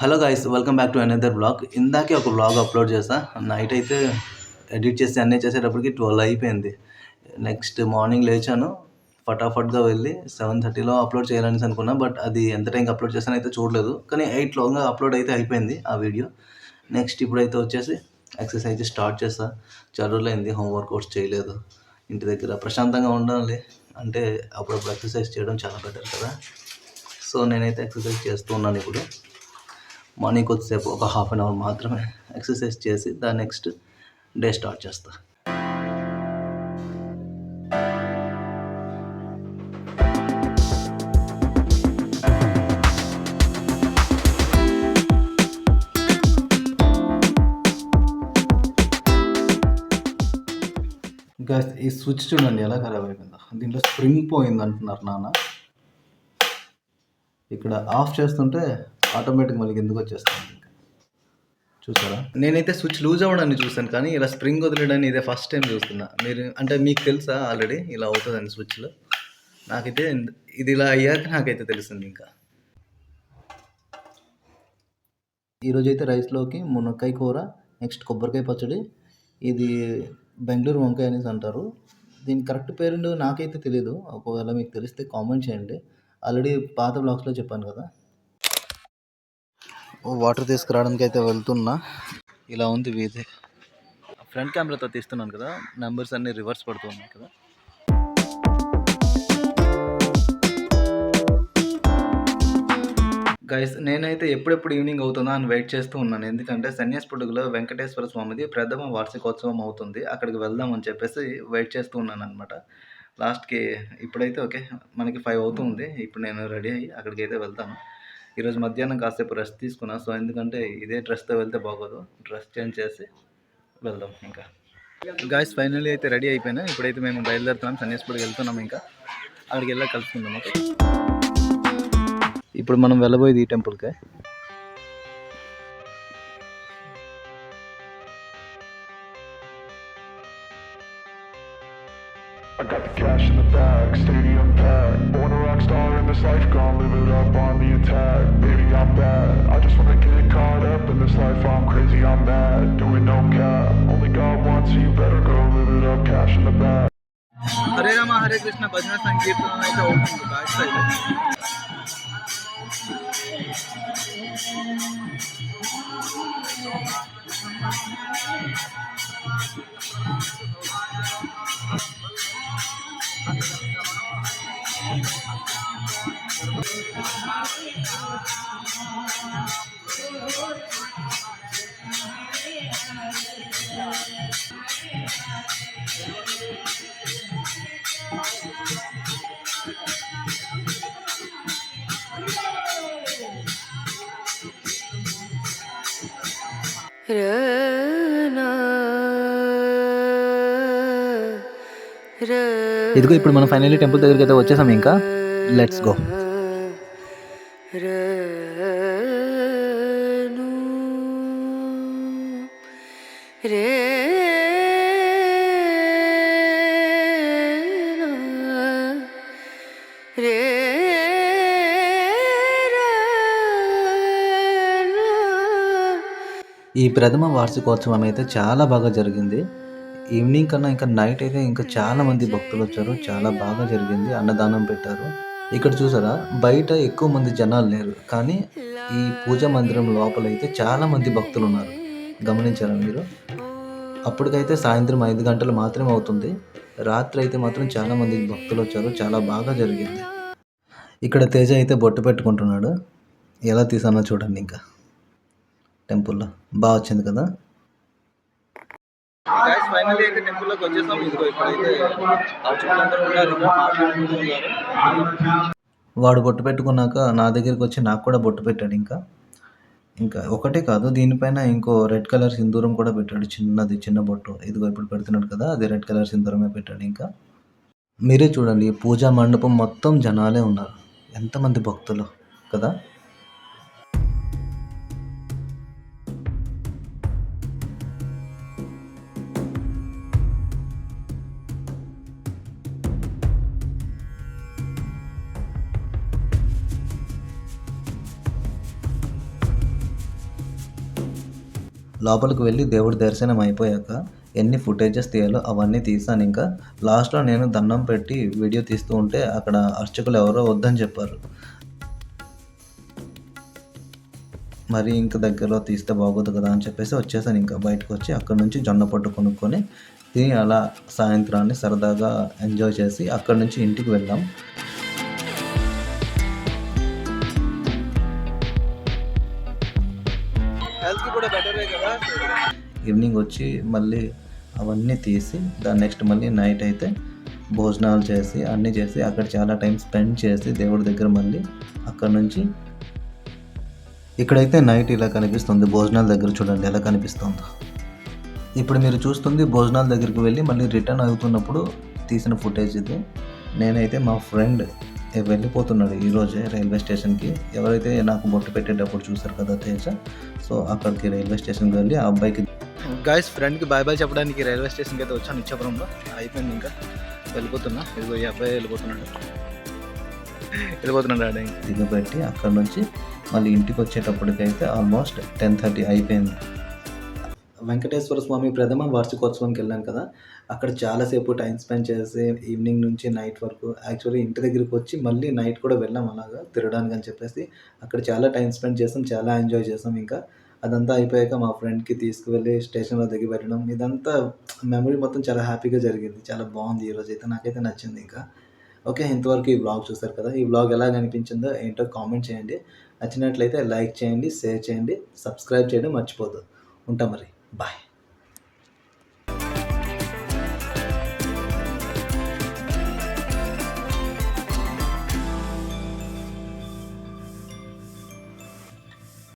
Hello guys, welcome back to another blog. ఇందాకే ఒక blog upload చేసా. నైట్ అయితే ఎడిట్ చేసి అన్నీ చేసేటప్పటికి 12 అయిపోయింది. నెక్స్ట్ మార్నింగ్ లేచాను, ఫటాఫట్గా వెళ్ళి 7:30లో అప్లోడ్ చేయాలని అనుకున్నా. బట్ అది ఎంత టైంకి అప్లోడ్ చేశానో అయితే చూడలేదు, కానీ 8లోగా అప్లోడ్ అయితే అయిపోయింది ఆ వీడియో. నెక్స్ట్ ఇప్పుడైతే వచ్చేసి ఎక్సర్సైజ్ స్టార్ట్ చేస్తా. చాలా రోజులైంది హోమ్ వర్కౌట్స్ చేయలేదు. ఇంటి దగ్గర ప్రశాంతంగా ఉండాలి అంటే అప్పుడప్పుడు ఎక్సర్సైజ్ చేయడం చాలా బెటర్ కదా. సో నేనైతే ఎక్సర్సైజ్ చేస్తూ ఉన్నాను ఇప్పుడు. మార్నింగ్ కొద్దిసేపు ఒక హాఫ్ అన్ అవర్ మాత్రమే ఎక్సర్సైజ్ చేసి దాని నెక్స్ట్ డే స్టార్ట్ చేస్తా. ఇంకా ఈ స్విచ్ చూడండి ఎలా ఖరాబ్ అయిపోయిందో. దీంట్లో స్ప్రింగ్ పోయింది అంటున్నారు నాన్న. ఇక్కడ ఆఫ్ చేస్తుంటే ఆటోమేటిక్ మళ్ళీ ఎందుకు వచ్చేస్తుంది. చూసారా, నేనైతే స్విచ్ లూజ్ అవ్వడాన్ని చూసాను, కానీ ఇలా స్ప్రింగ్ వదిలేయడాన్ని ఇదే ఫస్ట్ టైం చూస్తున్నా. మీరు అంటే మీకు తెలుసా ఆల్రెడీ ఇలా అవుతుందండి స్విచ్లో? నాకైతే ఇది ఇలా అయ్యాక నాకైతే తెలిసింది. ఇంకా ఈరోజు అయితే రైస్లోకి మునక్కాయ కూర, నెక్స్ట్ కొబ్బరికాయ పచ్చడి. ఇది బెంగళూరు వంకాయ అనేసి అంటారు. దీని కరెక్ట్ పేరు నాకైతే తెలియదు. ఒకవేళ మీకు తెలిస్తే కామెంట్ చేయండి. ఆల్రెడీ పాత బ్లాగ్స్లో చెప్పాను కదా. వాటర్ తీసుకురావడానికి అయితే వెళ్తున్నా. ఇలా ఉంది వీధి. ఫ్రంట్ కెమెరాతో తీస్తున్నాను కదా, నెంబర్స్ అన్నీ రివర్స్ పడుతున్నాయి కదా. గైస్, నేనైతే ఎప్పుడెప్పుడు ఈవినింగ్ అవుతుందా అని వెయిట్ చేస్తూ ఉన్నాను. ఎందుకంటే సన్యాసిపుడుగులో వెంకటేశ్వర స్వామిది ప్రథమ వార్షికోత్సవం అవుతుంది. అక్కడికి వెళ్దామని చెప్పేసి వెయిట్ చేస్తూ ఉన్నాను అనమాట. లాస్ట్కి ఇప్పుడైతే ఓకే, మనకి 5 అవుతుంది. ఇప్పుడు నేను రెడీ అయ్యి అక్కడికి అయితే వెళ్తాను. ఈరోజు మధ్యాహ్నం కాసేపు రెస్ట్ తీసుకున్నా. సో ఎందుకంటే ఇదే డ్రెస్తో వెళ్తే బాగోదు, డ్రెస్ చేంజ్ చేసి వెళ్దాం. ఇంకా గాయస్, ఫైనల్లీ అయితే రెడీ అయిపోయినా. ఇప్పుడైతే మేము బయలుదేరుతున్నాం, సన్యాసిపుడికి వెళ్తున్నాం. ఇంకా అక్కడికి వెళ్ళా కలుసుకుందాం. ఓకే, ఇప్పుడు మనం వెళ్ళబోయేది ఈ టెంపుల్కే. I got the cash in the bag, stadium packed. Born a rock star in this life, gonna live it up on the attack. Baby, I'm bad, I just wanna get caught up in this life. I'm crazy, I'm mad, doing no cap. Only God wants you, better go live it up, cash in the bag. Hare Rama, Hare Krishna, Bhajana Sankirtana అయితే అవుతుంది back side. ఇదిగో ఇప్పుడు మనం finally temple దగ్గరికి అయితే వచ్చేసాం. ఇంకా let's go. ఈ ప్రథమ వార్షికోత్సవం అయితే చాలా బాగా జరిగింది. ఈవినింగ్ కన్నా ఇంకా నైట్ అయితే ఇంకా చాలా మంది భక్తులు వచ్చారు. చాలా బాగా జరిగింది. అన్నదానం పెట్టారు. ఇక్కడ చూసారా, బయట ఎక్కువ మంది జనాలు లేరు, కానీ ఈ పూజా మందిరం లోపల అయితే చాలా మంది భక్తులు ఉన్నారు. గమనించారా మీరు? అప్పటికైతే సాయంత్రం 5 గంటలు మాత్రమే అవుతుంది. రాత్రి అయితే మాత్రం చాలా మంది భక్తులు వచ్చారు. చాలా బాగా జరిగింది. ఇక్కడ తేజ అయితే బొట్టు పెట్టుకుంటున్నాడు. ఎలా తీసానో చూడండి. ఇంకా టెంపుల్లో బాగా వచ్చింది కదా. గైస్, ఫైనల్లీ అయితే టెంపుల్లోకి వచ్చేసాం. ఇదిగో ఇప్పుడైతే వాడు బొట్టు పెట్టుకున్నాక నా దగ్గరికి వచ్చి నాకు కూడా బొట్టు పెట్టాడు. ఇంకా ఒకటే కాదు, దీనిపైన ఇంకో రెడ్ కలర్ సింధూరం కూడా పెట్టాడు. చిన్న బొట్టు. ఇదిగో ఇప్పుడు పెడుతున్నాడు కదా, అది రెడ్ కలర్ సింధూరమే పెట్టాడు. ఇంకా మీరే చూడండి, పూజా మండపం మొత్తం జనాలే ఉన్నారు. ఎంతమంది భక్తులు కదా. లోపలికి వెళ్ళి దేవుడి దర్శనం అయిపోయాక ఎన్ని ఫుటేజెస్ తీయాలో అవన్నీ తీసాను. ఇంకా లాస్ట్‌లో నేను దండం పెట్టి వీడియో తీస్తూ ఉంటే అక్కడ అర్చకులు ఎవరో వద్దని చెప్పారు. మరి ఇంక దగ్గరలో తీస్తే బాగోదు కదా అని చెప్పేసి వచ్చేసాను. ఇంకా బయటకొచ్చి అక్కడి నుంచి జొన్న పొట్టు కొనుక్కొని తిని అలా సాయంత్రాన్ని సరదాగా ఎంజాయ్ చేసి అక్కడి నుంచి ఇంటికి వెళ్ళాం. హెల్త్‌కి కూడా బెటరే కదా! ఈవినింగ్ వచ్చి మళ్ళీ అవన్నీ తీసి దాని నెక్స్ట్ మళ్ళీ నైట్ అయితే భోజనాలు చేసి అన్నీ చేసి అక్కడ చాలా టైం స్పెండ్ చేసి దేవుడి దగ్గర మళ్ళీ అక్కడి నుంచి ఇక్కడైతే నైట్ ఇలా కనిపిస్తుంది. భోజనాల దగ్గర చూడండి ఎలా కనిపిస్తుందో. ఇప్పుడు మీరు చూస్తుంది భోజనాల దగ్గరికి వెళ్ళి మళ్ళీ రిటర్న్ అవుతున్నప్పుడు తీసిన ఫుటేజ్ ఇది. నేనైతే మా ఫ్రెండ్ వెళ్ళిపోతున్నాడు ఈరోజే రైల్వే స్టేషన్‌కి. ఎవరైతే నాకు బొట్టు పెట్టేటప్పుడు చూసారు కదా తేజ. సో అక్కడికి రైల్వే స్టేషన్‌కి వెళ్ళి ఆ అబ్బాయికి గైస్ ఫ్రెండ్‌కి బాయ్ బాయ్ చెప్పడానికి రైల్వే స్టేషన్‌కి అయితే వచ్చాను ఇచ్చాపురంలో. అయిపోయింది ఇంకా వెళ్ళిపోతున్నా. ఇదిగో ఈ అబ్బాయి వెళ్ళిపోతున్నాడు. దిగబెట్టి అక్కడ నుంచి మళ్ళీ ఇంటికి వచ్చేటప్పటికైతే ఆల్మోస్ట్ 10:30 అయిపోయింది. వెంకటేశ్వర స్వామి ప్రథమ వార్షికోత్సవంకి వెళ్ళాను కదా! అక్కడ చాలాసేపు టైం స్పెండ్ చేసి ఈవినింగ్ నుంచి నైట్ వరకు యాక్చువల్లీ ఇంటి దగ్గరికి వచ్చి మళ్ళీ నైట్ కూడా వెళ్ళాం అలాగా తిరగడానికి అని చెప్పేసి. అక్కడ చాలా టైం స్పెండ్ చేసాం. చాలా ఎంజాయ్ చేసాం ఇంకా. అదంతా అయిపోయాక మా ఫ్రెండ్‌కి తీసుకువెళ్ళి స్టేషన్‌లో దిగబెట్టడం ఇదంతా మెమరీ మొత్తం చాలా హ్యాపీగా జరిగింది. చాలా బాగుంది ఈరోజైతే. నాకైతే నచ్చింది ఇంకా. ఓకే. ఇంతవరకు ఈ వ్లాగ్ చూసారు కదా! ఈ వ్లాగ్ ఎలా అనిపించిందో ఏంటో కామెంట్ చేయండి. నచ్చినట్లయితే లైక్ చేయండి, షేర్ చేయండి, సబ్స్క్రైబ్ చేయడం మర్చిపోవద్దు. ఉంటా మరి. బాయ్.